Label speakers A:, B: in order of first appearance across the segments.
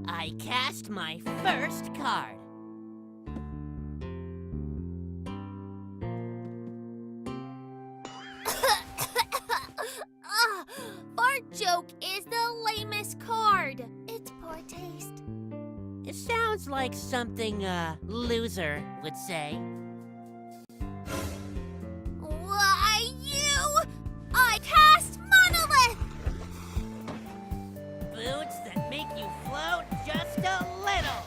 A: I cast my first card.
B: Fart joke is the lamest card. It's poor taste.
A: It sounds like something a loser would say.
B: Why, you! I cast Monolith!
A: Boots that make you float just a little.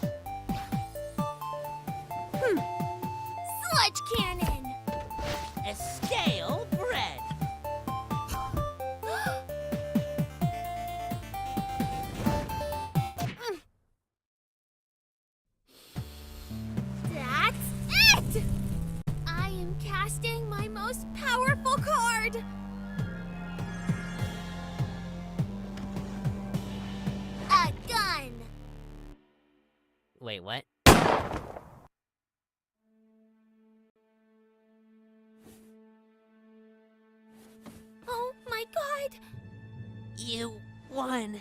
B: Sludge Cannon!
A: A stale bread.
B: That's it! I am casting my most powerful card! A gun!
A: Wait, what?
B: Oh my god!
A: You won.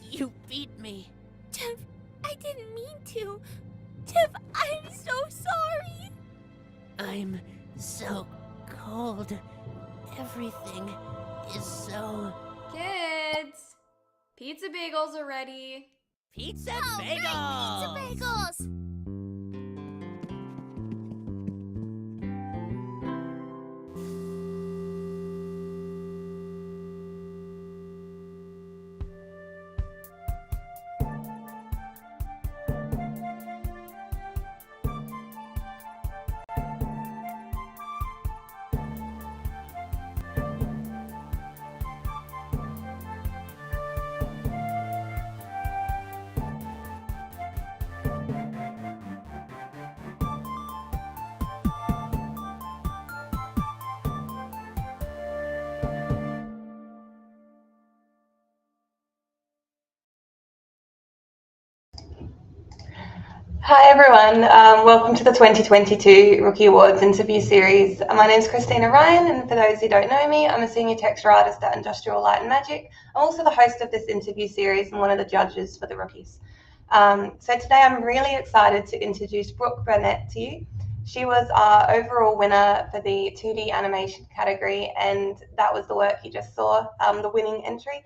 A: You beat me.
B: Tiff, I didn't mean to. Tiff, I'm so sorry.
A: I'm so cold. Everything is so...
C: Kids, pizza bagels are ready.
A: Pizza
B: Oh,
A: bagels!
B: right, pizza bagels!
D: Hi everyone, welcome to the 2022 Rookie Awards interview series. My name is Christina Ryan, and for those who don't know me, I'm a senior texture artist at Industrial Light and Magic. I'm also the host of this interview series and one of the judges for the rookies. So today I'm really excited to introduce Brooke Burnett to you. She was our overall winner for the 2D animation category, and that was the work you just saw, the winning entry.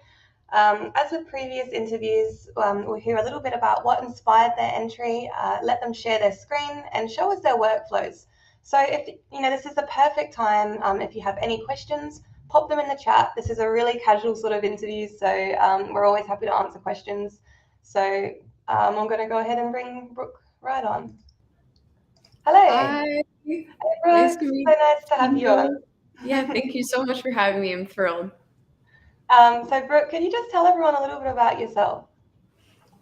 D: As with previous interviews, we'll hear a little bit about what inspired their entry, let them share their screen and show us their workflows. So if this is the perfect time, if you have any questions, pop them in the chat. This is a really casual sort of interview, so we're always happy to answer questions. So I'm going to go ahead and bring Brooke right on. Hello.
C: Hi.
D: Hey, Brooke.
C: Nice to meet
D: So nice to have you on.
C: Yeah, thank you so much for having me. I'm thrilled.
D: So Brooke, could you just tell everyone a little bit about yourself?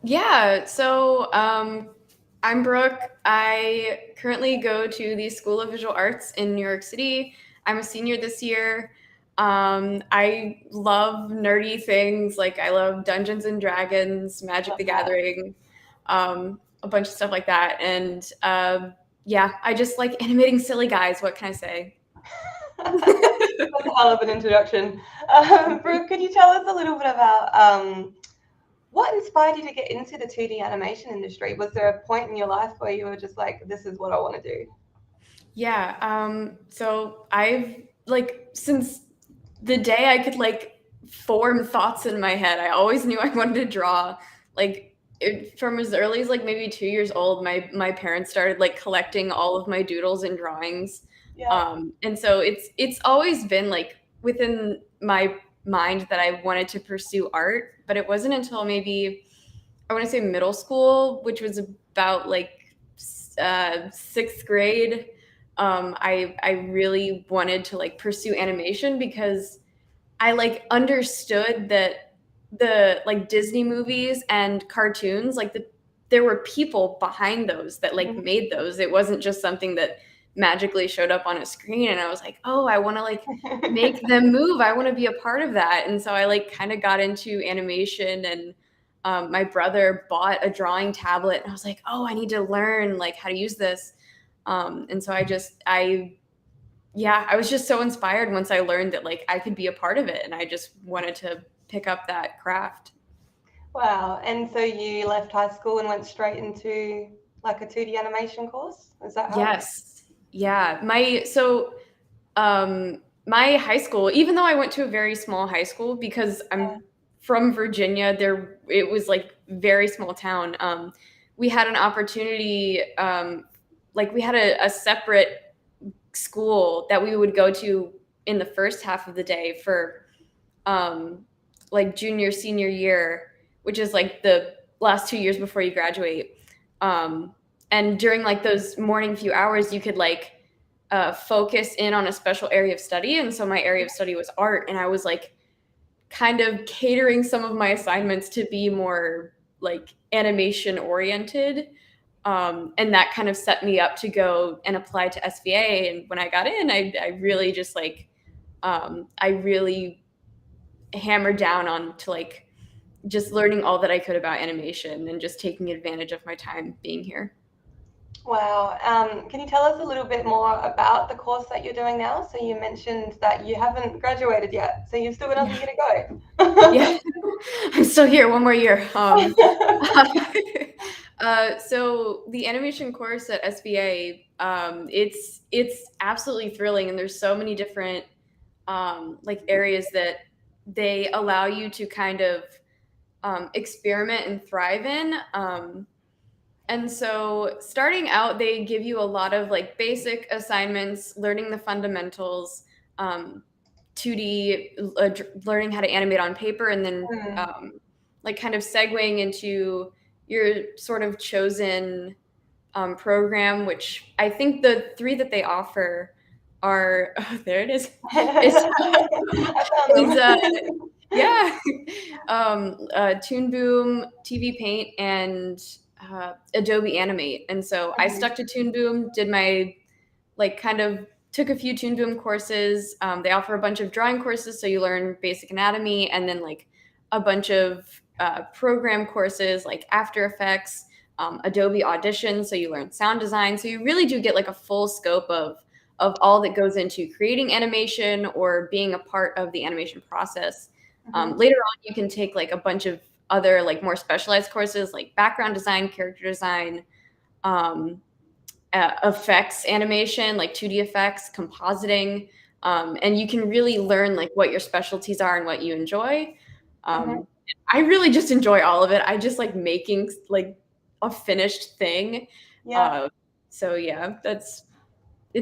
C: Yeah, so I'm Brooke. I currently go to the School of Visual Arts in New York City. I'm a senior this year. I love nerdy things. Like I love Dungeons and Dragons, Magic the Gathering, a bunch of stuff like that. And yeah, I just like animating silly guys. What can I say?
D: That's a hell of an introduction. Brooke, could you tell us a little bit about what inspired you to get into the 2D animation industry? Was there a point in your life where you were just like, this is what I want to do?
C: Yeah, so I've since the day I could form thoughts in my head, I always knew I wanted to draw. From as early as maybe 2 years old, my parents started collecting all of my doodles and drawings.
D: Yeah.
C: And so it's always been within my mind that I wanted to pursue art, but it wasn't until maybe I want to say middle school, which was about 6th grade. I really wanted to pursue animation because I understood that the Disney movies and cartoons, there were people behind those that made those. It wasn't just something that magically showed up on a screen, and I was like, oh, I want to make them move. I want to be a part of that. And so I kind of got into animation, and my brother bought a drawing tablet, and I was like, oh, I need to learn how to use this. And so I yeah, I was just so inspired once I learned that like I could be a part of it, and I just wanted to pick up that craft.
D: Wow. And so you left high school and went straight into like a 2D animation course? Is that how?
C: Yes. Yeah. My high school, even though I went to a very small high school because
D: Yeah.
C: I'm from Virginia, it was like very small town. We had an opportunity, like we had a separate school that we would go to in the first half of the day for like junior, senior year, which is like the last 2 years before you graduate. And during like those morning few hours, you could like focus in on a special area of study. And so my area of study was art. And I was like kind of catering some of my assignments to be more like animation oriented. And that kind of set me up to go and apply to SVA. And when I got in, I really just like, I really hammered down on to like just learning all that I could about animation and just taking advantage of my time being here.
D: Wow. Can you tell us a little bit more about the course that you're doing now? So you mentioned that you haven't graduated yet, so you've still got another year to go.
C: Yeah, I'm still here. One more year. So the animation course at SVA, it's absolutely thrilling, and there's so many different like areas that they allow you to kind of experiment and thrive in. And so starting out, they give you a lot of like basic assignments, learning the fundamentals, 2D, learning how to animate on paper, and then like kind of segueing into your sort of chosen program, which I think the 3 that they offer are, oh, there it is. Yeah, Toon Boom, TV Paint, and Adobe Animate. And so I stuck to Toon Boom, did my like kind of took a few Toon Boom courses. They offer a bunch of drawing courses, so you learn basic anatomy, and then like a bunch of program courses like After Effects, Adobe Audition, so you learn sound design. So you really do get like a full scope of all that goes into creating animation or being a part of the animation process. Later on, you can take like a bunch of other like more specialized courses like background design, character design, effects animation, like 2D effects, compositing, and you can really learn like what your specialties are and what you enjoy. I really just enjoy all of it. I just like making like a finished thing.
D: Yeah.
C: So yeah, it's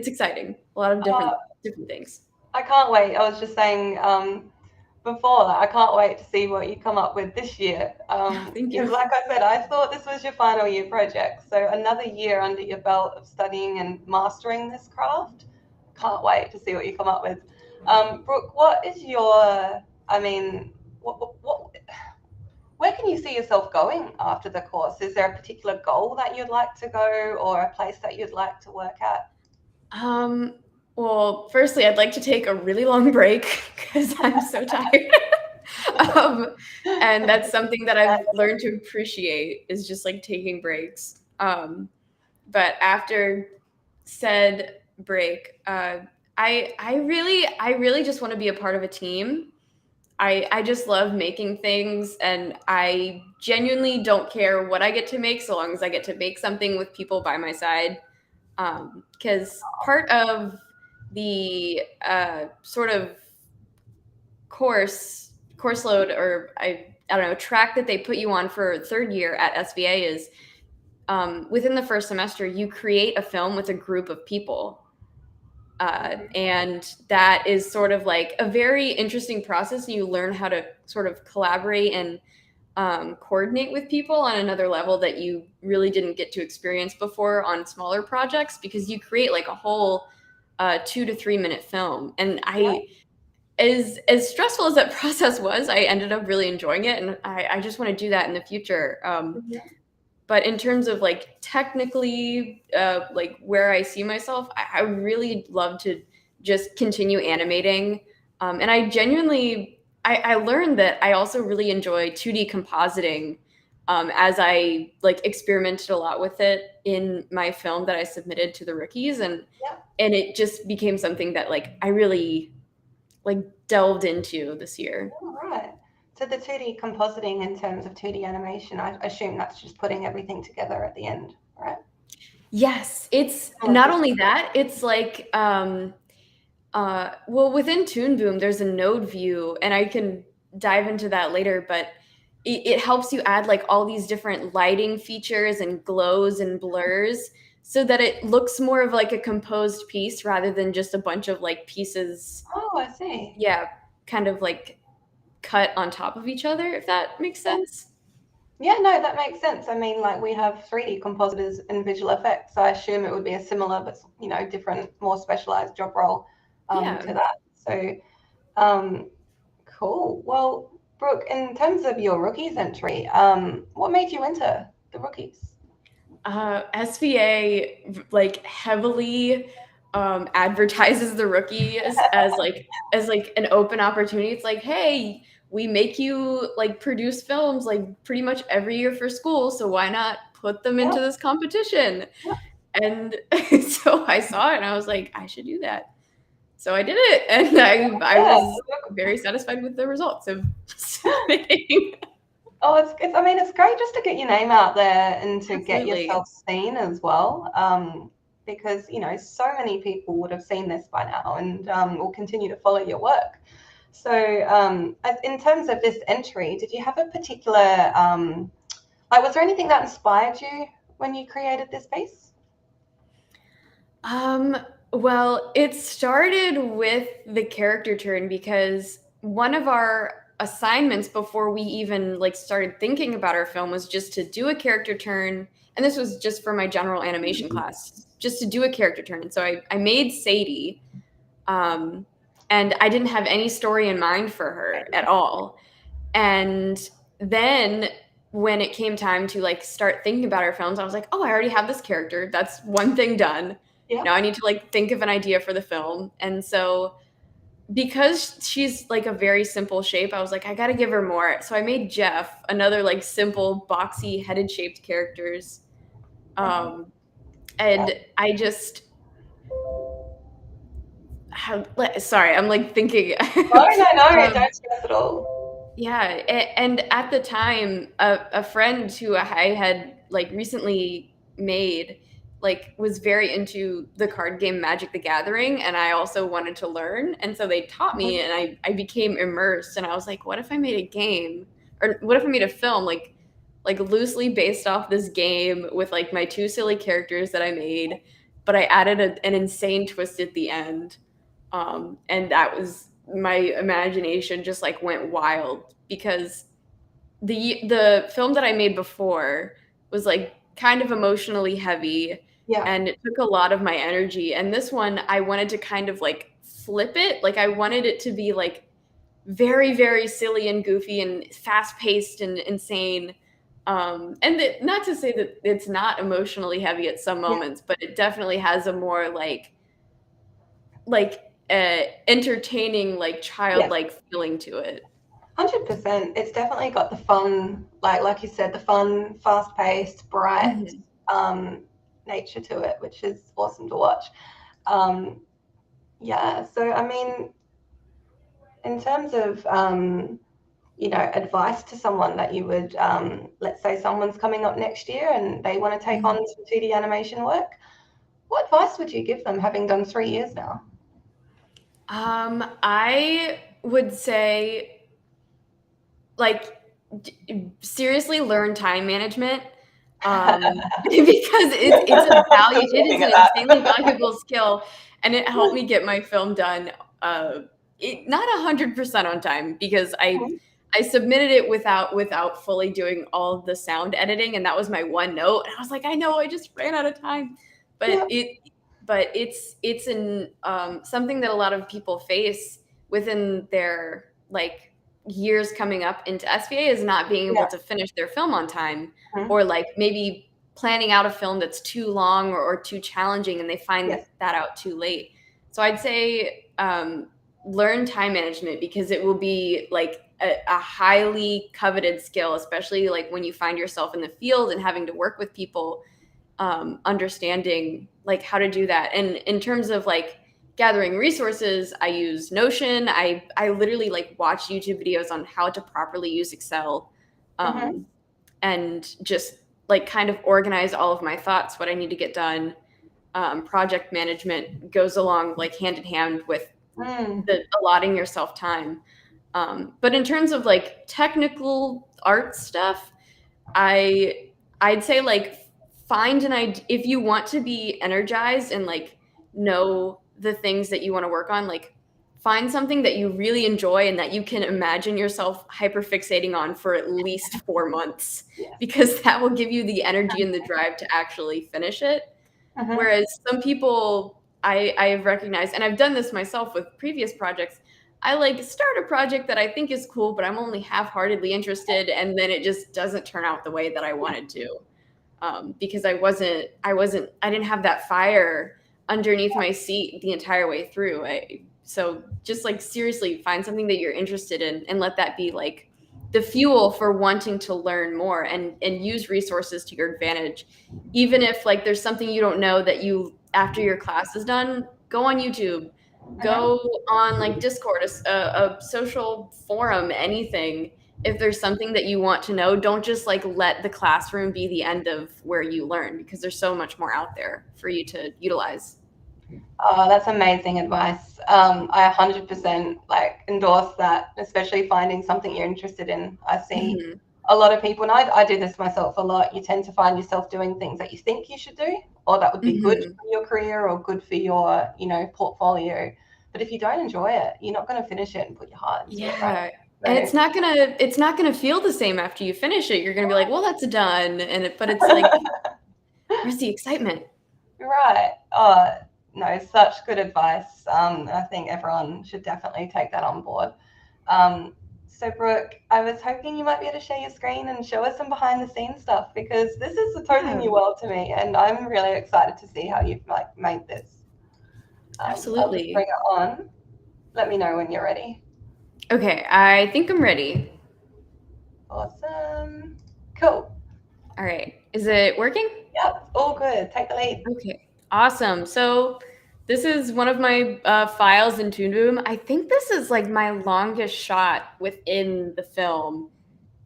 C: exciting. A lot of different things.
D: I can't wait. I was just saying before that I can't wait to see what you come up with this year.
C: Thank you.
D: Like I said, I thought this was your final year project, so another year under your belt of studying and mastering this craft. Can't wait to see what you come up with. Brooke, what is your? I mean, where can you see yourself going after the course? Is there a particular goal that you'd like to go, or a place that you'd like to work at?
C: Well, firstly, I'd like to take a really long break because I'm so tired. And that's something that I've learned to appreciate is just like taking breaks. But after said break, I really just want to be a part of a team. I just love making things, and I genuinely don't care what I get to make so long as I get to make something with people by my side. Because part of the sort of course load, or I don't know, track that they put you on for third year at SVA is within the first semester, you create a film with a group of people. And that is sort of like a very interesting process. You learn how to sort of collaborate and coordinate with people on another level that you really didn't get to experience before on smaller projects, because you create like a whole 2 to 3 minute film. And as stressful as that process was, I ended up really enjoying it, and I just want to do that in the future. But in terms of like technically, like where I see myself, I really love to just continue animating. And I genuinely, I learned that I also really enjoy 2D compositing, as I like experimented a lot with it in my film that I submitted to the rookies. And and it just became something that like I really like delved into this year.
D: All right. So the 2D compositing in terms of 2D animation, I assume that's just putting everything together at the end, right?
C: Yes, it's not only that, it's like well, within Toon Boom, there's a node view, and I can dive into that later, but it helps you add like all these different lighting features and glows and blurs so that it looks more of like a composed piece rather than just a bunch of like pieces,
D: Oh, I see.
C: yeah, kind of like cut on top of each other, if that makes sense.
D: Yeah, no, that makes sense. I mean, like we have 3D compositors in visual effects, so I assume it would be a similar but different, more specialized job role
C: Yeah.
D: to that. So cool. Well, Brooke, in terms of your rookies entry, what made you enter the rookies?
C: SVA like heavily advertises the rookies as like an open opportunity. It's like, hey, we make you like produce films like pretty much every year for school, so why not put them into this competition?
D: Yeah.
C: And so I saw it and I was like, I should do that. So I did it, and I was very satisfied with the results of submitting.
D: Oh, I mean, it's great just to get your name out there and to get
C: Absolutely.
D: yourself seen as well. Because, so many people would have seen this by now and will continue to follow your work. So, in terms of this entry, did you have a particular, was there anything that inspired you when you created this piece?
C: Well, it started with the character turn because one of our assignments before we even like started thinking about our film was just to do a character turn, and this was just for my general animation class, just to do a character turn. So I made Sadie, and I didn't have any story in mind for her at all. And then when it came time to like start thinking about our films, I was like, oh, I already have this character. That's one thing done.
D: Yeah.
C: Now I need to like think of an idea for the film. And so because she's like a very simple shape, I was like, I got to give her more. So I made Jeff, another like simple boxy headed shaped characters. And I just sorry, I'm like thinking.
D: No, don't stress at all.
C: Yeah, and at the time, a friend who I had like recently made like was very into the card game Magic the Gathering, and I also wanted to learn, and so they taught me, and I became immersed, and I was like, what if I made a game, or what if I made a film like loosely based off this game with like my two silly characters that I made, but I added an insane twist at the end, and that was my imagination just like went wild because the film that I made before was like kind of emotionally heavy, and it took a lot of my energy, and this one I wanted to kind of like flip it. Like I wanted it to be like very, very silly and goofy and fast paced and insane, and not to say that it's not emotionally heavy at some moments, but it definitely has a more like entertaining, like childlike feeling to it.
D: 100%. It's definitely got the fun, like you said, the fun, fast-paced, bright nature to it, which is awesome to watch. So I mean, in terms of advice to someone that you would, let's say someone's coming up next year and they want to take on some 2D animation work, what advice would you give them, having done 3 years now?
C: I would say, like, seriously learn time management, because it is an insanely valuable skill, and it helped me get my film done. Not 100% on time because I submitted it without fully doing all of the sound editing, and that was my one note. And I was like, I know, I just ran out of time, but it's an something that a lot of people face within their like years coming up into SVA is not being able to finish their film on time, or like maybe planning out a film that's too long or too challenging, and they find that out too late. So I'd say learn time management, because it will be like a highly coveted skill, especially like when you find yourself in the field and having to work with people, understanding like how to do that. And in terms of like gathering resources, I use Notion. I literally like watch YouTube videos on how to properly use Excel, and just like kind of organize all of my thoughts, what I need to get done. Project management goes along like hand in hand with the allotting yourself time. But in terms of like technical art stuff, I'd say like find an idea if you want to be energized and like know the things that you want to work on, like find something that you really enjoy and that you can imagine yourself hyperfixating on for at least 4 months, because that will give you the energy and the drive to actually finish it. Whereas some people I've recognized, and I've done this myself with previous projects, I like start a project that I think is cool, but I'm only half-heartedly interested, and then it just doesn't turn out the way that I wanted to, because I didn't have that fire underneath my seat the entire way through. So just like seriously find something that you're interested in and let that be like the fuel for wanting to learn more, and use resources to your advantage. Even if like there's something you don't know that you, after your class is done, go on YouTube, go on like Discord, a social forum, anything. If there's something that you want to know, don't just like let the classroom be the end of where you learn, because there's so much more out there for you to utilize.
D: Oh, that's amazing advice. I 100% like endorse that, especially finding something you're interested in. I see a lot of people, and I do this myself a lot. You tend to find yourself doing things that you think you should do, or that would be good for your career or good for your, portfolio. But if you don't enjoy it, you're not going to finish it and put your heart into it, right?
C: And it's not gonna feel the same after you finish it. You're gonna be like, well, that's done, but it's like, where's the excitement?
D: Right. Oh, no, such good advice. I think everyone should definitely take that on board. So Brooke, I was hoping you might be able to share your screen and show us some behind the scenes stuff, because this is a totally new world to me, and I'm really excited to see how you've like made this.
C: Absolutely.
D: I'll just bring it on. Let me know when you're ready.
C: Okay, I think I'm ready.
D: Awesome. Cool.
C: All right. Is it working?
D: Yep, all good. Take the lead.
C: Okay, awesome. So this is one of my files in Toon Boom. I think this is like my longest shot within the film.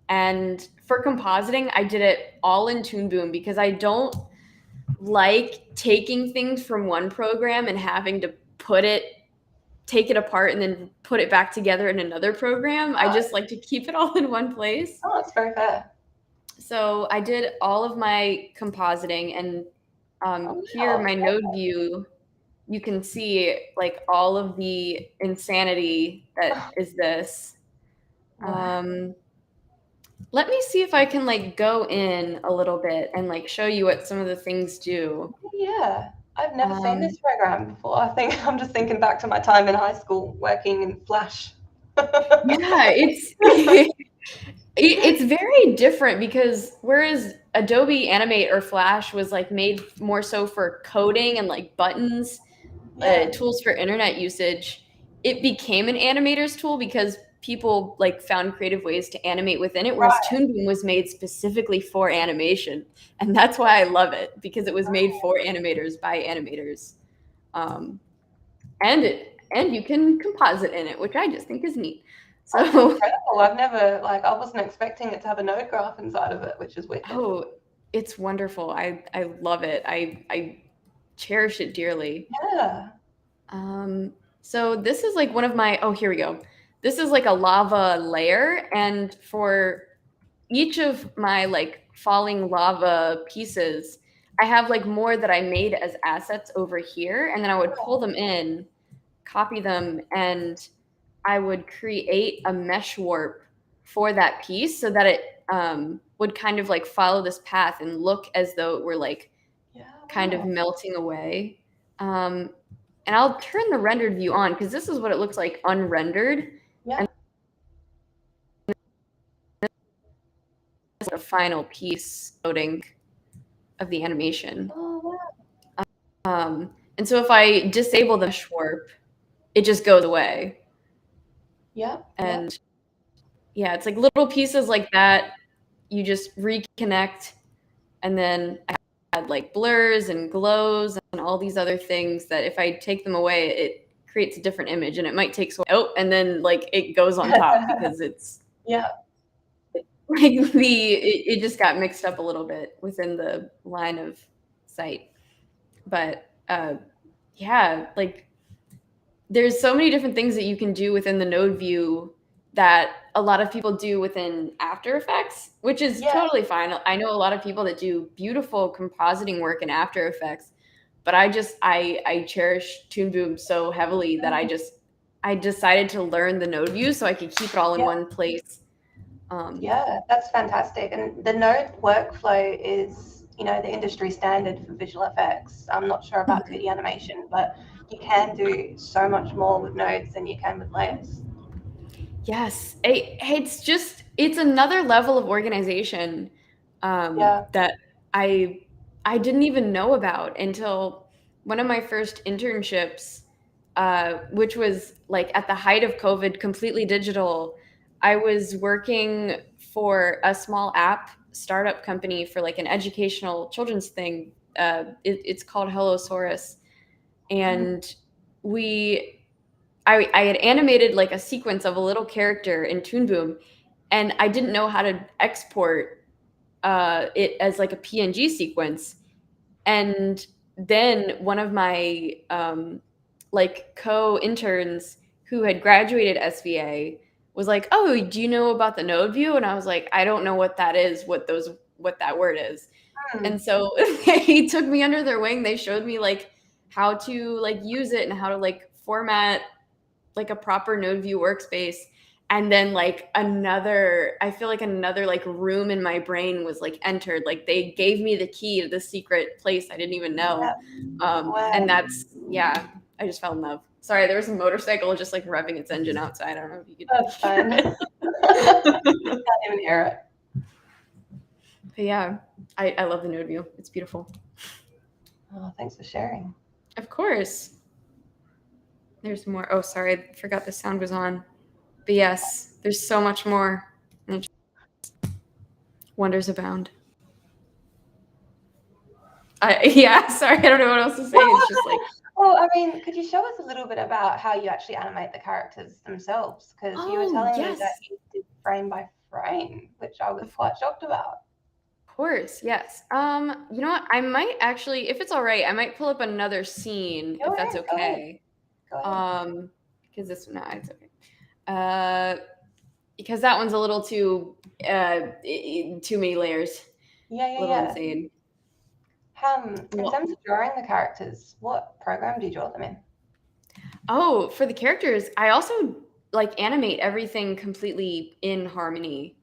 C: And for compositing, I did it all in Toon Boom because I don't like taking things from one program and having to take it apart and then put it back together in another program. I just like to keep it all in one place.
D: Oh, that's very fair.
C: So I did all of my compositing, and here, my node view, you can see like all of the insanity that is this. Let me see if I can like go in a little bit and like show you what some of the things do.
D: Yeah, I've never seen this program before. I think I'm just thinking back to my time in high school working in Flash.
C: Yeah, it's very different, because whereas Adobe Animate or Flash was like made more so for coding and like buttons, tools for internet usage, it became an animator's tool because people like found creative ways to animate within it, whereas Toon Boom was made specifically for animation. And that's why I love it, because it was made for animators by animators. And you can composite in it, which I just think is neat. So
D: that's incredible. I've never I wasn't expecting it to have a node graph inside of it, which is wicked.
C: Oh, it's wonderful. I love it. I cherish it dearly.
D: Yeah.
C: So this is like one of my, here we go. This is like a lava layer, and for each of my like falling lava pieces, I have like more that I made as assets over here, and then I would pull them in, copy them, and I would create a mesh warp for that piece so that it would kind of like follow this path and look as though it were like kind of melting away. And I'll turn the rendered view on because this is what it looks like unrendered.
D: Yeah.
C: And this is the final piece loading of the animation.
D: Oh, wow.
C: And so if I disable the mesh warp, it just goes away.
D: Yeah.
C: And yeah, it's like little pieces like that. You just reconnect, and then I like blurs and glows and all these other things that if I take them away, it creates a different image, and it might take and then like it goes on top because it's
D: Yeah.
C: like it just got mixed up a little bit within the line of sight. But yeah, like there's so many different things that you can do within the node view that a lot of people do within After Effects, which is totally fine. I know a lot of people that do beautiful compositing work in After Effects, but I cherish Toon Boom so heavily that I decided to learn the node view so I could keep it all in one place.
D: Yeah, that's fantastic. And the node workflow is, the industry standard for visual effects. I'm not sure about 2D animation, but you can do so much more with nodes than you can with layers.
C: Yes, it's another level of organization that I didn't even know about until one of my first internships, which was like at the height of COVID, completely digital. I was working for a small app startup company for like an educational children's thing. It's called Hellosaurus, and I had animated like a sequence of a little character in Toon Boom, and I didn't know how to export it as like a PNG sequence. And then one of my like co-interns who had graduated SVA was like, "Oh, do you know about the node view?" And I was like, "I don't know what that is, what that word is." And so he took me under their wing. They showed me like how to like use it and how to like format like a proper node view workspace. And then like I feel like another like room in my brain was like entered. Like they gave me the key to the secret place I didn't even know. And I just fell in love. Sorry, there was a motorcycle just like revving its engine outside. I don't know if you could.
D: That's fun. Can't even hear it.
C: But yeah, I love the node view. It's beautiful.
D: Oh, thanks for sharing.
C: Of course. There's more. Oh, sorry, I forgot the sound was on. But yes, there's so much more. Wonders abound. Sorry, I don't know what else to say. It's just like.
D: Well, I mean, could you show us a little bit about how you actually animate the characters themselves? Because you were telling me that you did frame by frame, which I was quite shocked about.
C: Of course, yes. You know what? I might actually, if it's all right, I might pull up another scene if that's okay.
D: Go ahead.
C: Because it's okay. Because that one's a little too many layers.
D: Yeah.
C: A little insane.
D: In terms of drawing the characters, what program do you draw them in?
C: Oh, for the characters, I also like animate everything completely in Harmony.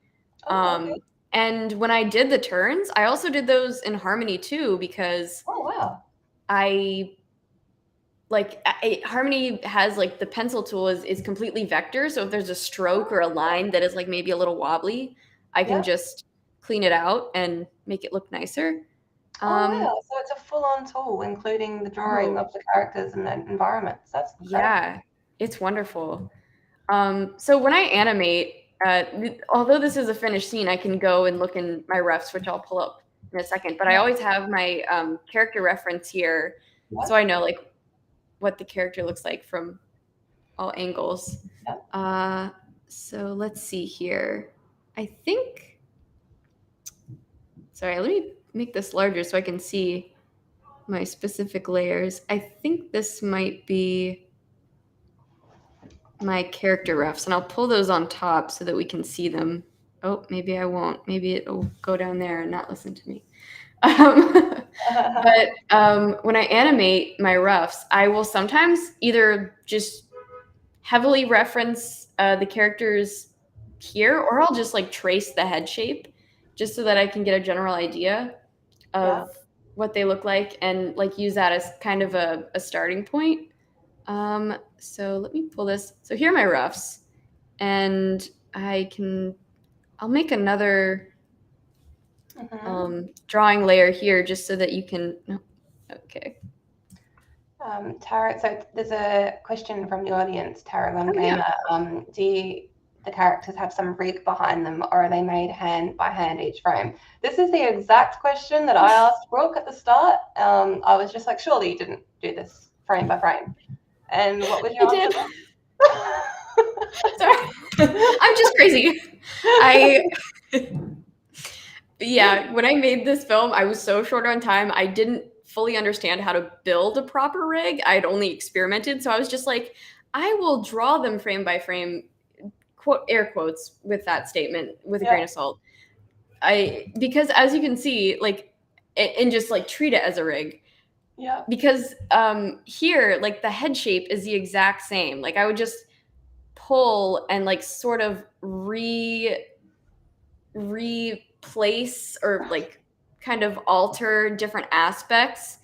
D: Okay.
C: And when I did the turns, I also did those in Harmony too, because Harmony has like the pencil tool is completely vector. So if there's a stroke or a line that is like maybe a little wobbly, I can just clean it out and make it look nicer.
D: So it's a full-on tool, including the drawing of the characters and the environments. That's incredible.
C: Yeah, it's wonderful. So when I animate, although this is a finished scene, I can go and look in my refs, which I'll pull up in a second. But I always have my character reference here, so I know like what the character looks like from all angles. So let's see here. I think. Sorry, let me make this larger so I can see my specific layers. I think this might be my character refs, and I'll pull those on top so that we can see them. Oh, maybe I won't. Maybe it'll go down there and not listen to me. But when I animate my roughs, I will sometimes either just heavily reference the characters here, or I'll just like trace the head shape just so that I can get a general idea of what they look like and like use that as kind of a starting point. So let me pull this. So here are my roughs, and I'll make another drawing layer here just so that you can, okay.
D: Tara, so there's a question from the audience, Tara Gamer. the characters have some rig behind them, or are they made hand by hand each frame? This is the exact question that I asked Brooke at the start. I was just like, surely you didn't do this frame by frame. And what was your
C: I
D: answer?
C: did. Sorry. I'm just crazy. Yeah, when I made this film, I was so short on time. I didn't fully understand how to build a proper rig. I'd only experimented. So I was just like, I will draw them frame by frame, quote, air quotes with that statement with a grain of salt. Because as you can see, like, and just like treat it as a rig.
D: Yeah.
C: Because here, like the head shape is the exact same. Like I would just pull and like sort of replace or like kind of alter different aspects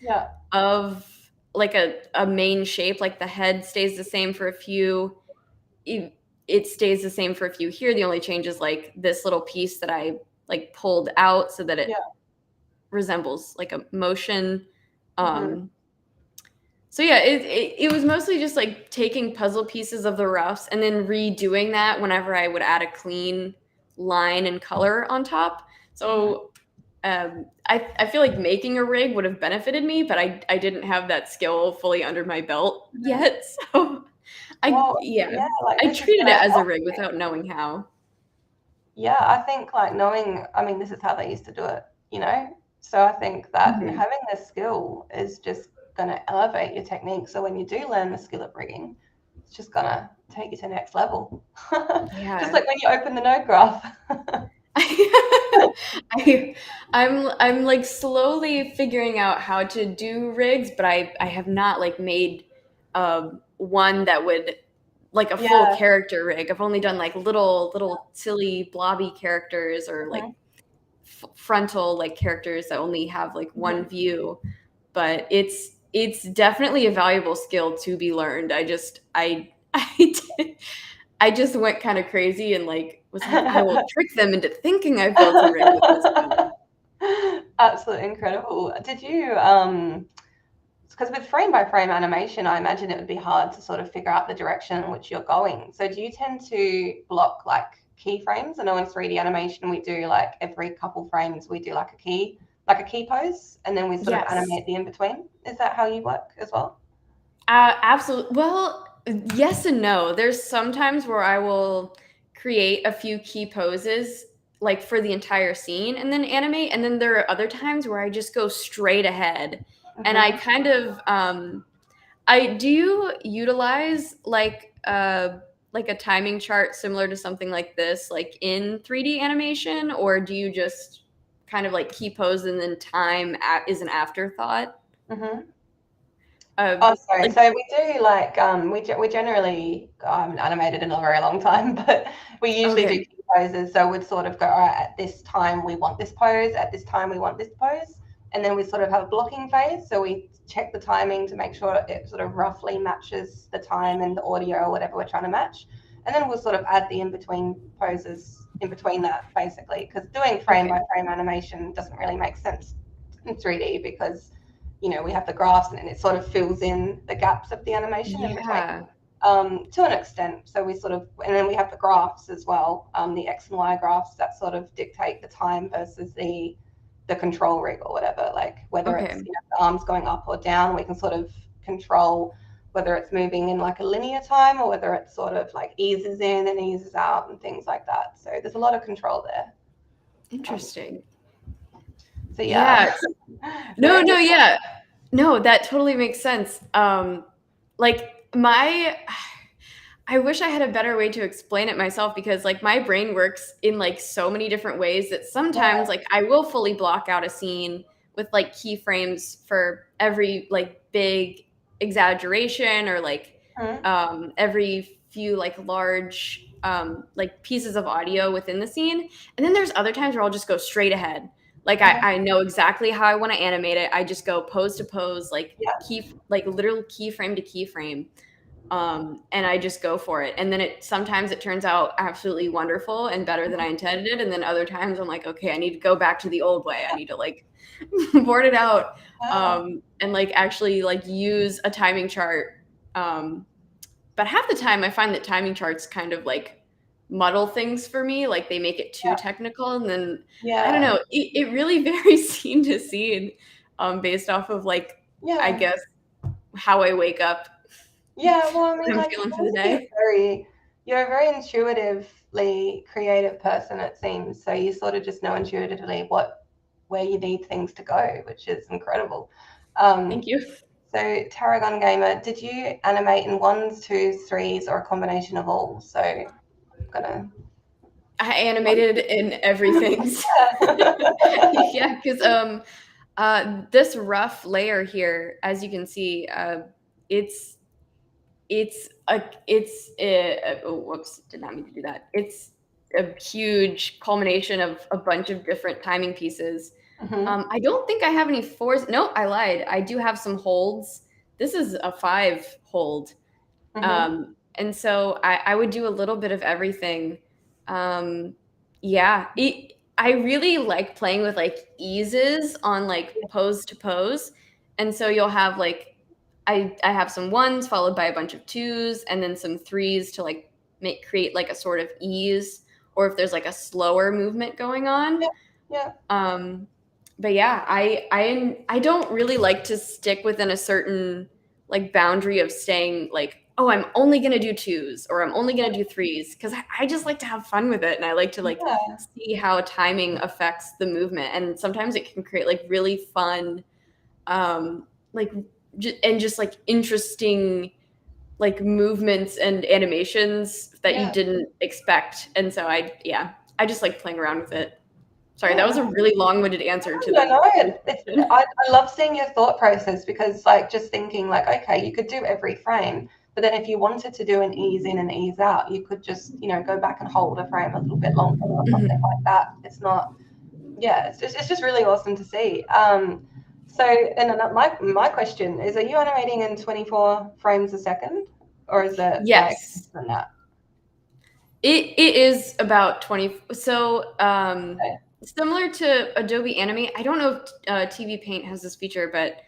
C: of like a main shape. Like the head stays the same for a few. It stays the same for a few here. The only change is like this little piece that I like pulled out so that it resembles like a motion. So yeah, it was mostly just like taking puzzle pieces of the roughs and then redoing that whenever I would add a clean line and color on top. So I feel like making a rig would have benefited me, but I didn't have that skill fully under my belt yet. So I treated it as a rig without knowing how.
D: Yeah, I think like knowing, I mean, this is how they used to do it, you know? So I think that having this skill is just going to elevate your technique. So when you do learn the skill of rigging, it's just going to take you to the next level. Just like when you open the node graph.
C: I'm like slowly figuring out how to do rigs, but I have not like made one that would like a full character rig. I've only done like little silly blobby characters or like frontal like characters that only have like one view, but it's definitely a valuable skill to be learned. I just went kind of crazy and like was like, I will trick them into thinking I built a rig with this.
D: Absolutely incredible. Did you because with frame by frame animation, I imagine it would be hard to sort of figure out the direction in which you're going. So do you tend to block like keyframes? I know in 3D animation we do like every couple frames we do like a key pose, and then we sort of animate the in between. Is that how you work as well?
C: Absolutely. Well, yes and no. There's sometimes where I will create a few key poses like for the entire scene and then animate, and then there are other times where I just go straight ahead. And I kind of I do utilize like a timing chart similar to something like this, like in 3D animation, or do you just kind of like key pose and then time is an afterthought?
D: Sorry. Like, so we do like we generally I haven't animated in a very long time, but we usually do key poses. So we'd sort of go, all right, at this time we want this pose, at this time we want this pose. And then we sort of have a blocking phase. So we check the timing to make sure it sort of roughly matches the time and the audio or whatever we're trying to match. And then we'll sort of add the in-between poses in between that, basically. Because doing frame-by-frame animation doesn't really make sense in 3D because, you know, we have the graphs and it sort of fills in the gaps of the animation in between. To an extent. So we sort of, and then we have the graphs as well, the X and Y graphs that sort of dictate the time versus the control rig or whatever, like whether it's, you know, the arms going up or down, we can sort of control whether it's moving in like a linear time or whether it's sort of like eases in and eases out and things like that. So there's a lot of control there.
C: Interesting.
D: So yeah.
C: No, that totally makes sense. Like I wish I had a better way to explain it myself, because like my brain works in like so many different ways that sometimes like I will fully block out a scene with like keyframes for every like big exaggeration or like every few like large like pieces of audio within the scene. And then there's other times where I'll just go straight ahead. Like I know exactly how I want to animate it. I just go pose to pose, like literal keyframe to keyframe. And I just go for it. And then sometimes it turns out absolutely wonderful and better than I intended. And then other times I'm like, okay, I need to go back to the old way. I need to like board it out and like actually like use a timing chart. But half the time I find that timing charts kind of like muddle things for me. Like they make it too technical, and then I don't
D: Yeah.
C: know. It really varies scene to scene, based off of like
D: Yeah.
C: I guess how I wake up.
D: Yeah, well, I mean,
C: I'm
D: like,
C: feeling
D: it
C: for the
D: seems to be
C: day.
D: you're a very intuitively creative person, it seems. So you sort of just know intuitively where you need things to go, which is incredible.
C: Thank you.
D: So, Tarragon Gamer, did you animate in ones, twos, threes, or a combination of all? So, I'm gonna.
C: I animated in everything. Yeah, because this rough layer here, as you can see, it's oh, whoops, did not mean to do that. It's a huge culmination of a bunch of different timing pieces. I don't think I have any fours. No, I lied. I do have some holds. This is a 5 hold. And so I would do a little bit of everything. Yeah, I really like playing with like eases on like pose to pose. And so you'll have like, I have some ones followed by a bunch of twos and then some threes to like create like a sort of ease, or if there's like a slower movement going on.
D: Yeah.
C: But yeah, I don't really like to stick within a certain like boundary of staying like, oh, I'm only gonna do twos or I'm only gonna do threes, because I just like to have fun with it, and I like to like see how timing affects the movement, and sometimes it can create like really fun, like and just like interesting like movements and animations that you didn't expect, and so I just like playing around with it. Sorry, that was a really long-winded answer to the.
D: No, I love seeing your thought process, because like just thinking like, okay, you could do every frame, but then if you wanted to do an ease in and ease out, you could just, go back and hold a frame a little bit longer or something like that. It's not, it's just really awesome to see. So, and then my question is, are you animating in 24 frames a second, or is it like
C: Yes.
D: than that?
C: It is about 20. So similar to Adobe Animate, I don't know if TV Paint has this feature, but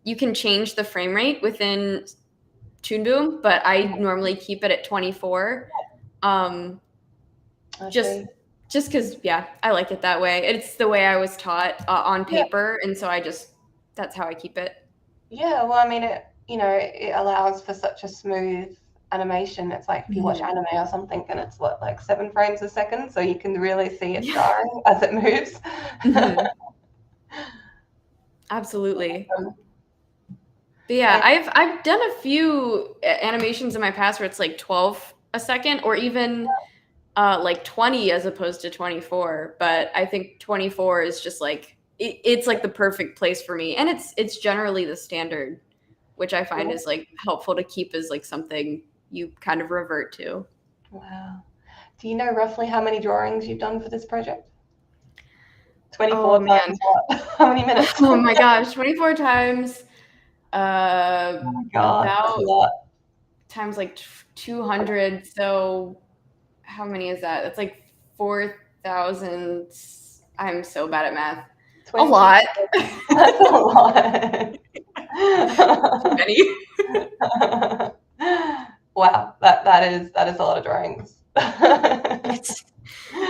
C: you can change the frame rate within Toon Boom, but I normally keep it at 24. Just because, I like it that way. It's the way I was taught on paper, and so that's how I keep it.
D: Yeah, well, I mean, it allows for such a smooth animation. It's like if you watch anime or something, and it's like 7 frames a second, so you can really see it jarring as it moves.
C: Absolutely. But yeah, I've done a few animations in my past where it's like 12 a second, or even like 20 as opposed to 24. But I think 24 is just like it's like the perfect place for me, and it's generally the standard, which I find is like helpful to keep as like something you kind of revert to.
D: Wow. Do you know roughly how many drawings you've done for this project? 24 times what? How many minutes?
C: Oh my gosh, 24 times.
D: Oh my God,
C: about
D: a lot.
C: Times like 200. So how many is that? That's like 4,000. I'm so bad at math.
D: 20.
C: A lot.
D: That's a lot.
C: Too many.
D: Wow, that is a lot of drawings.
C: I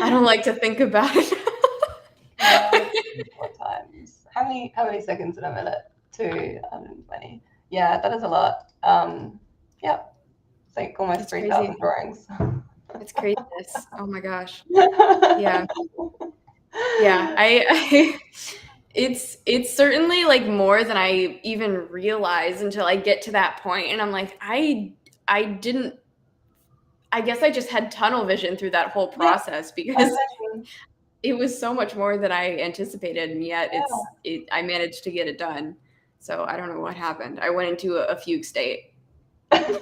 C: don't like to think about it.
D: 4 times. How many seconds in a minute? 220. Yeah, that is a lot. Yeah, it's like almost 3,000 drawings.
C: It's craziness. Oh my gosh. Yeah. Yeah. It's certainly like more than I even realize until I get to that point, and I'm like, I guess I just had tunnel vision through that whole process, because it was so much more than I anticipated, and yet I managed to get it done. So I don't know what happened. I went into a fugue state.
D: So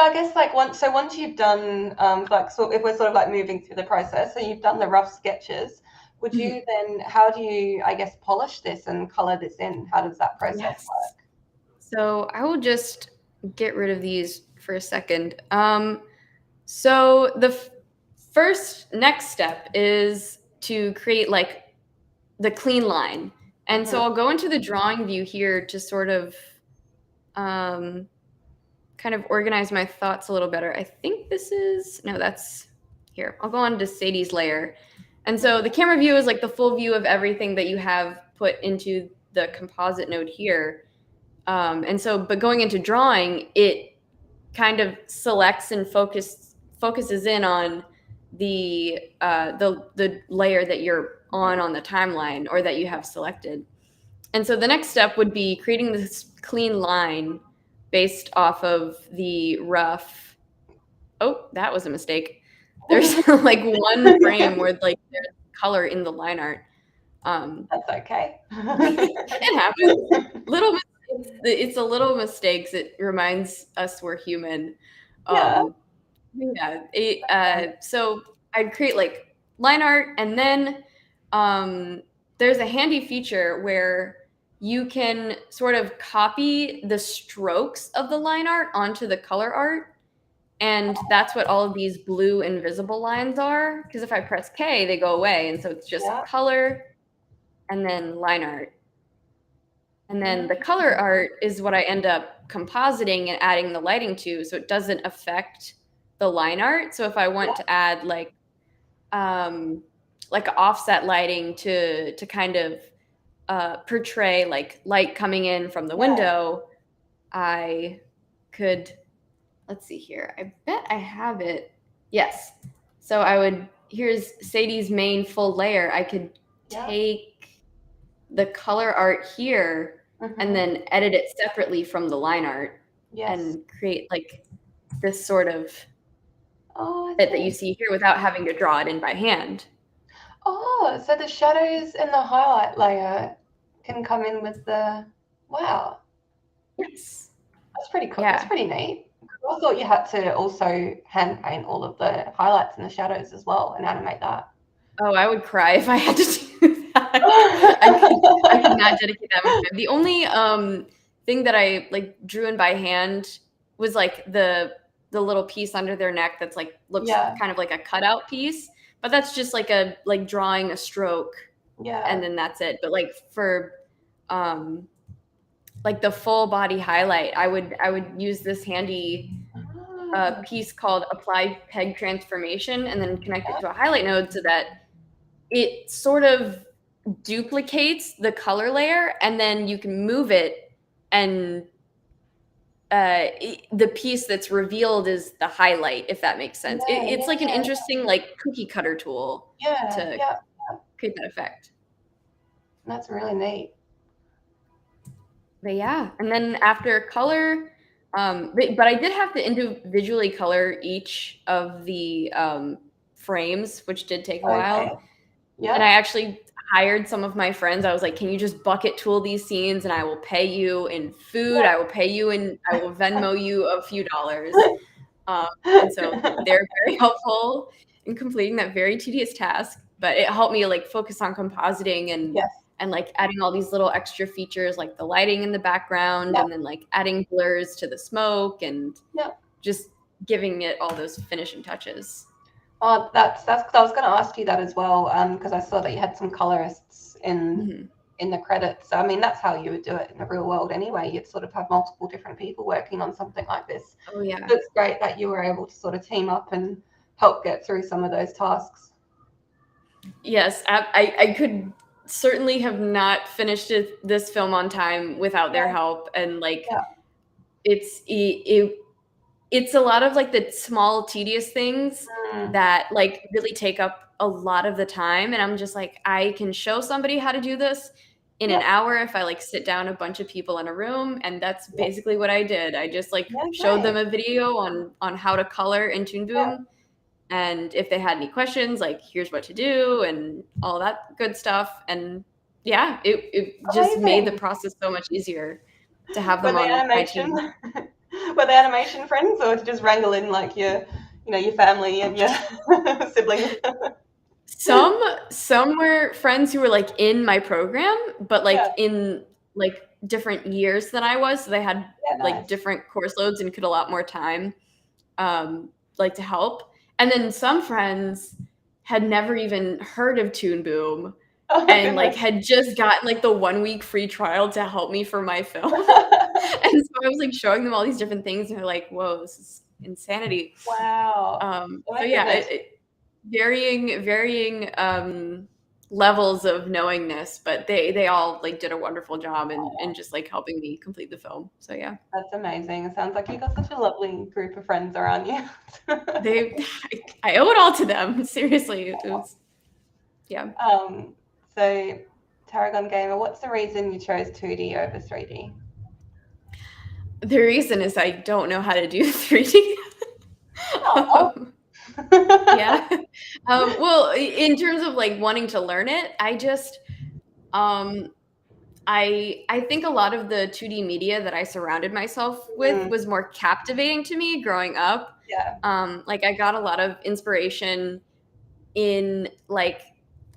D: I guess like once you've done so if we're sort of like moving through the process, so you've done the rough sketches, would you then, how do you, I guess, polish this and color this in? How does that process work?
C: So I will just get rid of these for a second. So the first next step is to create like the clean line. And so I'll go into the drawing view here to sort of kind of organize my thoughts a little better. I think this is, no, that's here. I'll go on to Sadie's layer. And so the camera view is like the full view of everything that you have put into the composite node here. And so, but going into drawing, it kind of selects and focuses in on the layer that you're on the timeline or that you have selected. And so the next step would be creating this clean line based off of the rough. Oh, that was a mistake. There's like one frame where like there's color in the line art.
D: That's okay.
C: It happens. Little mistakes. It's a little mistakes. It reminds us we're human. So I'd create like line art, and then there's a handy feature where you can sort of copy the strokes of the line art onto the color art. And that's what all of these blue invisible lines are. Because if I press K, they go away. And so it's just color and then line art. And then the color art is what I end up compositing and adding the lighting to, so it doesn't affect the line art. So if I want to add like offset lighting to kind of portray like light coming in from the window, I could, let's see here. I bet I have it. Yes. So here's Sadie's main full layer. I could take the color art here and then edit it separately from the line art and create like this sort of bit that you see here without having to draw it in by hand.
D: Oh, so the shadows and the highlight layer can come in with the, wow.
C: Yes.
D: That's pretty cool. Yeah. That's pretty neat. I thought you had to also hand paint all of the highlights and the shadows as well and animate that.
C: Oh, I would cry if I had to do that. I could not dedicate that much time. The only thing that I like drew in by hand was like the little piece under their neck that's like looks kind of like a cutout piece, but that's just like drawing a stroke. Yeah. And then that's it. But like for like the full body highlight, I would use this handy piece called Apply Peg Transformation and then connect it to a highlight node so that it sort of duplicates the color layer, and then you can move it, and the piece that's revealed is the highlight, if that makes sense. It's like an interesting like cookie cutter tool to create that effect.
D: That's really neat.
C: But yeah, and then after color, but I did have to individually color each of the frames, which did take a while. Yeah. And I actually hired some of my friends. I was like, can you just bucket tool these scenes and I will pay you in food. I will pay you and I will Venmo you a few dollars. And so they're very helpful in completing that very tedious task, but it helped me like focus on compositing and like adding all these little extra features like the lighting in the background and then like adding blurs to the smoke and just giving it all those finishing touches.
D: Oh, that's I was going to ask you that as well, because I saw that you had some colorists in the credits. I mean, that's how you would do it in the real world anyway. You'd sort of have multiple different people working on something like this. Oh yeah, it's great that you were able to sort of team up and help get through some of those tasks.
C: Yes, I could certainly have not finished this film on time without their help, and like it's a lot of like the small tedious things that like really take up a lot of the time, and I'm just like, I can show somebody how to do this in an hour if I like sit down a bunch of people in a room, and that's basically what I did. I just like showed them a video on how to color in Toon Boom, and if they had any questions, like here's what to do and all that good stuff, and it just made the process so much easier to have them on my team.
D: Were they animation friends, or to just wrangle in like your family and your siblings?
C: Some were friends who were like in my program, but like in like different years than I was, so they had like different course loads and could allot more time, like to help. And then some friends had never even heard of Toon Boom. And like had just gotten like the 1 week free trial to help me for my film. And so I was like showing them all these different things, and they're like, "Whoa, this is insanity."
D: Wow. Oh
C: So
D: my
C: yeah,
D: goodness.
C: varying levels of knowingness, but they all like did a wonderful job in just like helping me complete the film. So yeah,
D: That's amazing. It sounds like you got such a lovely group of friends around you.
C: they I owe it all to them. Seriously, it was yeah.
D: So, Tarragon Gamer, what's the reason you chose 2D over 3D?
C: The reason is I don't know how to do 3D.
D: Oh.
C: Yeah. Well, in terms of like wanting to learn it, I just I think a lot of the 2D media that I surrounded myself with was more captivating to me growing up.
D: Yeah.
C: Like I got a lot of inspiration in like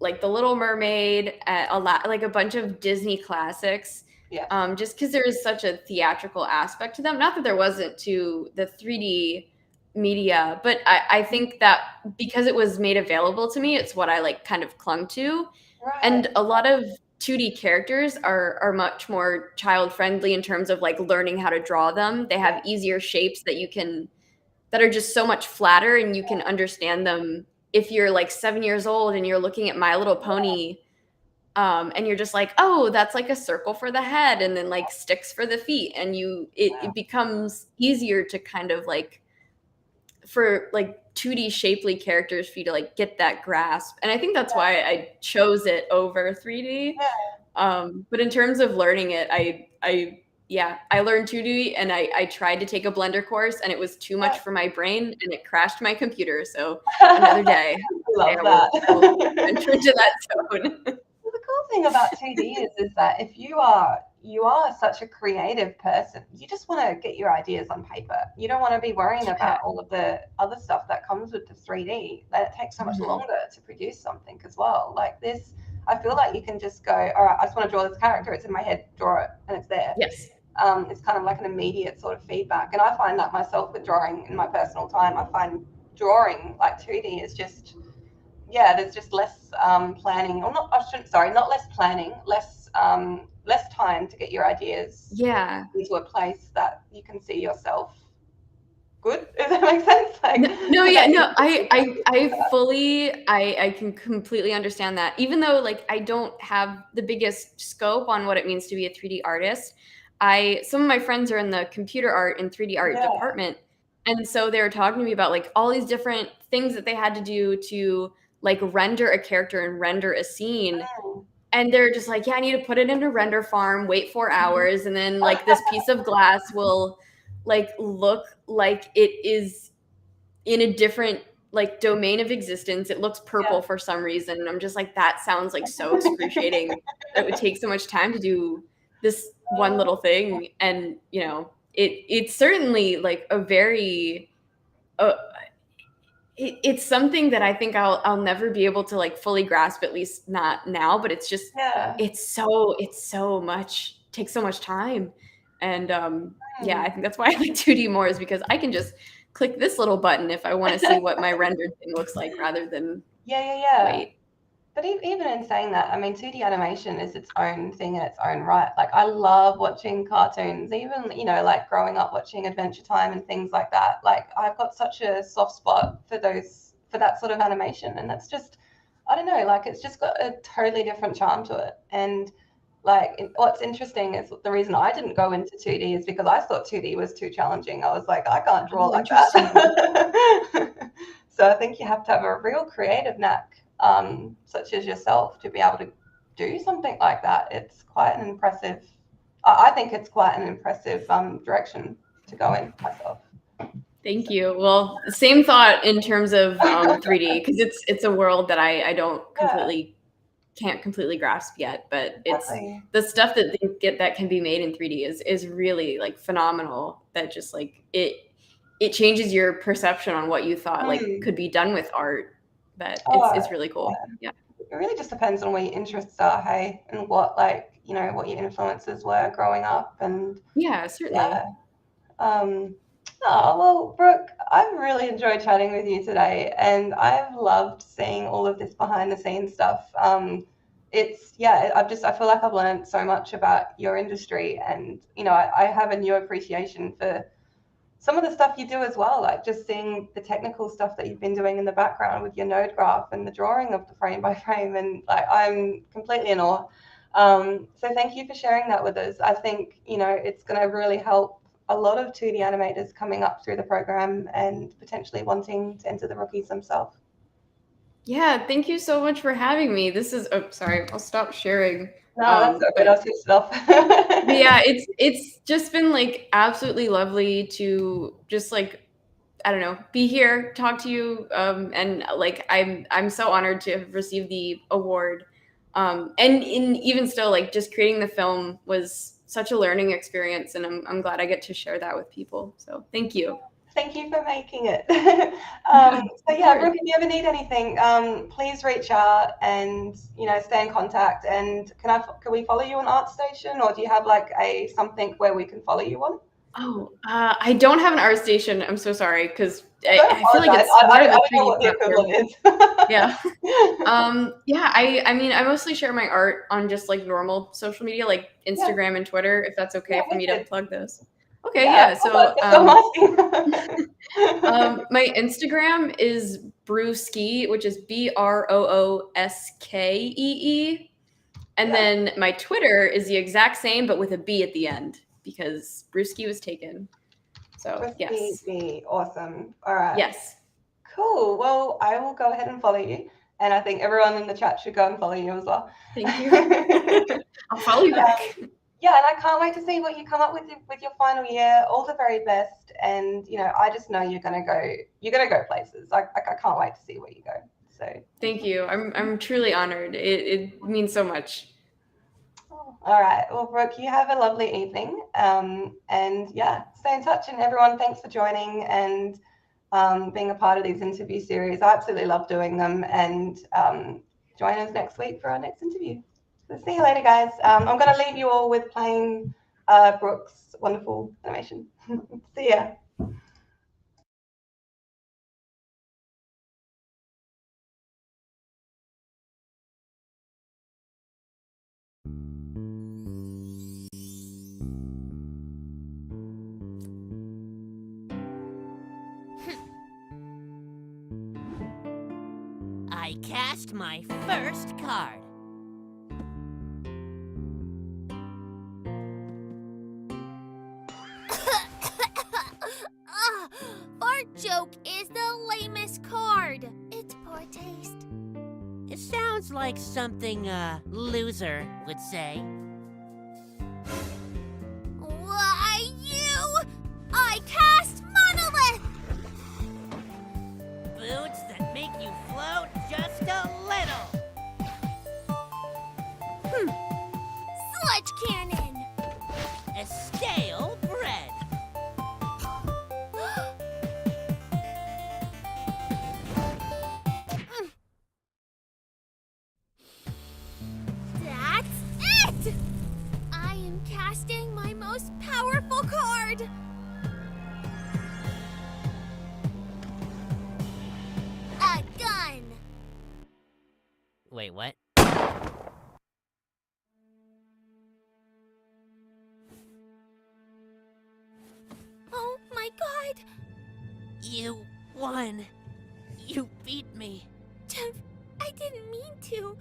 C: The Little Mermaid, a lot like a bunch of Disney classics.
D: Yeah.
C: Just because there is such a theatrical aspect to them. Not that there wasn't to the 3D media, but I think that because it was made available to me, it's what I like kind of clung to.
D: Right.
C: And a lot of 2D characters are much more child friendly in terms of like learning how to draw them. They have easier shapes that are just so much flatter, and you can understand them if you're like 7 years old and you're looking at My Little Pony. And you're just like, oh, that's like a circle for the head and then like sticks for the feet. And it becomes easier to kind of like, for like 2D shapely characters for you to like get that grasp. And I think that's why I chose it over 3D. But in terms of learning it, I learned 2D, and I tried to take a Blender course, and it was too much for my brain, and it crashed my computer. So another day,
D: I love that.
C: enter into that zone.
D: Well, the cool thing about 2D is that if you are such a creative person, you just want to get your ideas on paper. You don't want to be worrying about all of the other stuff that comes with the 3D. That it takes so much longer to produce something as well. Like this, I feel like you can just go, all right, I just want to draw this character. It's in my head, draw it, and it's there.
C: Yes.
D: It's kind of like an immediate sort of feedback. And I find that myself with drawing in my personal time. I find drawing like 2D is just, there's just less planning, or not, not less planning, less time to get your ideas into a place that you can see yourself good. Does that make sense? Like,
C: I can completely understand that. Even though like I don't have the biggest scope on what it means to be a 3D artist, some of my friends are in the computer art and 3D art department, and so they were talking to me about like all these different things that they had to do to like render a character and render a scene. And they're just like, I need to put it in a render farm, wait 4 hours, and then like this piece of glass will like look like it is in a different like domain of existence. It looks purple for some reason, and I'm just like, that sounds like so excruciating. That it would take so much time to do this one little thing. And you know, it's certainly like a very it's something that I think I'll never be able to like fully grasp, at least not now, but it's just it's so much, takes so much time. And I think that's why I like 2D more, is because I can just click this little button if I want to see what my rendered thing looks like, rather than wait.
D: But even in saying that, I mean, 2D animation is its own thing in its own right. Like, I love watching cartoons, even, you know, like growing up watching Adventure Time and things like that. Like, I've got such a soft spot for that sort of animation. And that's just, I don't know, like, it's just got a totally different charm to it. And like, what's interesting is the reason I didn't go into 2D is because I thought 2D was too challenging. I was like, I can't draw like that. So I think you have to have a real creative knack, such as yourself, to be able to do something like that. It's quite an impressive, I think it's quite an impressive direction to go in myself.
C: Thank you. Well, same thought in terms of 3D, because it's a world that I don't can't completely grasp yet, but it's the stuff that can be made in 3D is really like phenomenal. That just like it changes your perception on what you thought like could be done with art. But it's really cool. Yeah.
D: It really just depends on where your interests are, hey, and what, like, you know, what your influences were growing up. And
C: certainly.
D: Well, Brooke, I've really enjoyed chatting with you today, and I've loved seeing all of this behind the scenes stuff. I feel like I've learned so much about your industry, and I have a new appreciation for some of the stuff you do as well, like just seeing the technical stuff that you've been doing in the background with your node graph and the drawing of the frame by frame, and like I'm completely in awe. So thank you for sharing that with us. I think it's going to really help a lot of 2D animators coming up through the program and potentially wanting to enter the rookies themselves.
C: Yeah, thank you so much for having me. This is, oh, sorry, I'll stop sharing.
D: No, that's so good. That's good stuff.
C: Yeah, it's just been like absolutely lovely to just like, I don't know, be here, talk to you, and like I'm so honored to have received the award. And even still, like just creating the film was such a learning experience, and I'm glad I get to share that with people. So thank you.
D: Thank you for making it.
C: So
D: yeah, Brooke, if you ever need anything, please reach out and stay in contact. And can we follow you on ArtStation, or do you have like something where we can follow you on?
C: Oh, I don't have an art station. I'm so sorry, because I feel like it's
D: I don't know what the equivalent is.
C: Yeah. Yeah, I mean, I mostly share my art on just like normal social media, like Instagram and Twitter, if that's okay for me to plug those. Okay, yeah. So my Instagram is Brooskee, which is BROOSKEE. And then my Twitter is the exact same, but with a B at the end, because Brooskee was taken. So yes.
D: Awesome. All right.
C: Yes.
D: Cool. Well, I will go ahead and follow you. And I think everyone in the chat should go and follow you as well.
C: Thank you. I'll follow you back.
D: Yeah, and I can't wait to see what you come up with your final year. All the very best. And I just know you're gonna go places. I can't wait to see where you go. So
C: thank you. I'm truly honored. It means so much.
D: All right. Well, Brooke, you have a lovely evening. And yeah, stay in touch. And everyone, thanks for joining and being a part of these interview series. I absolutely love doing them. And join us next week for our next interview. So see you later, guys. I'm going to leave you all with playing Brooke's wonderful animation. See ya.
A: I cast my first card.
B: Fart joke is the lamest card. It's poor taste.
A: It sounds like something a loser would say.
B: Why, I cast Monolith!
A: Foods that make you float just a little.
B: Sludge cannon!
A: A stale bread.
B: That's it! I am casting my most powerful card! A gun!
A: Wait, what?
B: Oh my god!
A: You won. You beat me.
B: Tiff, I didn't mean to.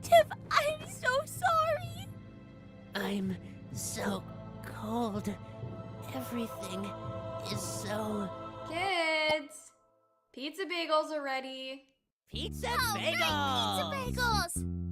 B: Tiff, I'm so sorry.
A: I'm so cold. Everything is so...
E: Kids! Pizza bagels are ready.
A: Pizza
B: Oh,
A: bagels!
B: right, pizza bagels!